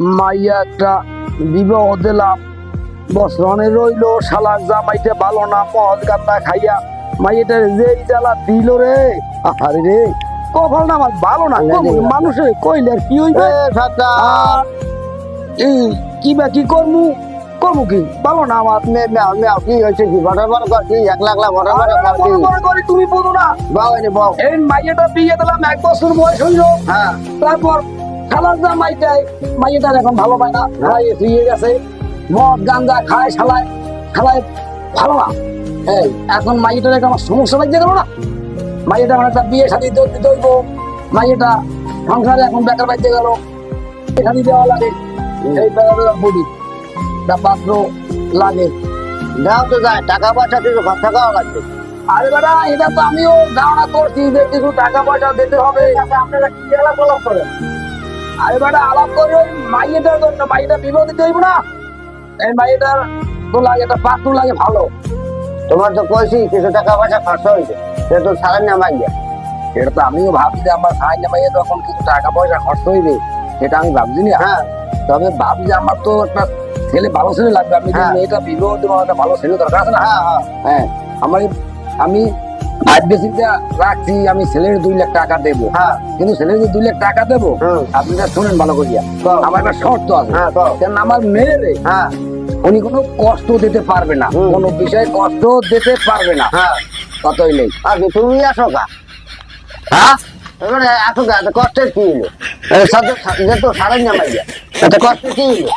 মাইয়া একটা বিবাহ দিলাম, বসরণে রইলো, শালার জামাইটা ভালো না, মদ গান্দা খাইয়া মাইয়াটার যে জ্বালা দিল রে, আরে রে কপালটা আমার ভালো না। মানুষের কইলে আর কি হইবে? আর এই কি বা কি করমু কি ভালো না আমার। কি হয়েছে? কি বড় বড় করছি, এক লাখ লাখ বড় বড় করছি। বড় বড় করে তুমি বলো না। এই মাইয়াটা বিয়ে দিলাম, 1 বছর বয়স হইলো। হ্যাঁ, তারপর শালার মাইয়াটার এখন ভালো পায় না, ভাই শুয়ে গেছে, মদ গাঞ্জা খায়, শালায় ভালো না। এই এখন মাইয়াটার একটা আমার সমস্যা লাগছে গেল না। মাইয়াটা আমার একটা বিয়ে শাদী দিতে হইব, মাইয়াটা সংসারে এখন বেকার বাড়তে গেল, শাদী দেওয়া লাগে, এই বেকার বডি পাত্র লাগে। দাও তো যায়, টাকা পয়সা কিছু ঘর থাকাও লাগবে। আরে বেটা, এটা তো আমিও ধারণা করছি যে কিছু টাকা পয়সা দিতে হবে। আপনারা কি আলাপ করেন? আরে বেটা, আলাপ করে ওই মাইয়েটার জন্য, মাইয়েটা বিবাহ দিতে হইব না। এই মাইয়েটার তো লাগে, একটা পাত্র লাগে ভালো। তোমার তো কইছি কিছু টাকা পয়সা খরচ হয়েছে, সে তো সারেন না মাইয়া। এটা তো আমিও ভাবছি যে আমার ভাই না মাইয়ে তখন কিছু টাকা পয়সা খরচ হইবে, সেটা আমি ভাবছি না। হ্যাঁ, তবে ভাবছি যে আমার তো একটা ছেলে, ভালো ছেলে লাগবে। আমি যে হ্যাঁ। মেয়েটা বিবাহ দেবো, একটা ভালো ছেলে দরকার আছে না। হ্যাঁ, হ্যাঁ। হ্যাঁ, আমি আজ বেশি রাখছি, আমি ছেলের 2 লাখ টাকা দেবো। হ্যাঁ। কিন্তু ছেলের যে 2 লাখ টাকা দেবো, হুম। আপনারা শুনেন ভালো করিয়া, কও। আমার একটা শর্ত আছে। হ্যাঁ, কও। কারণ আমার মেয়েরে হ্যাঁ, উনি কোনো কষ্ট দিতে পারবে না, হুম। কোনো বিষয়ে কষ্ট দিতে পারবে না। হ্যাঁ। কত হইলেই আর কি তুমি আসো গা? হ্যাঁ, এবারে আসো গা, এত কষ্টের কি হলো? যেহেতু সারেন না মাইয়া, এত কষ্টের কি হলো?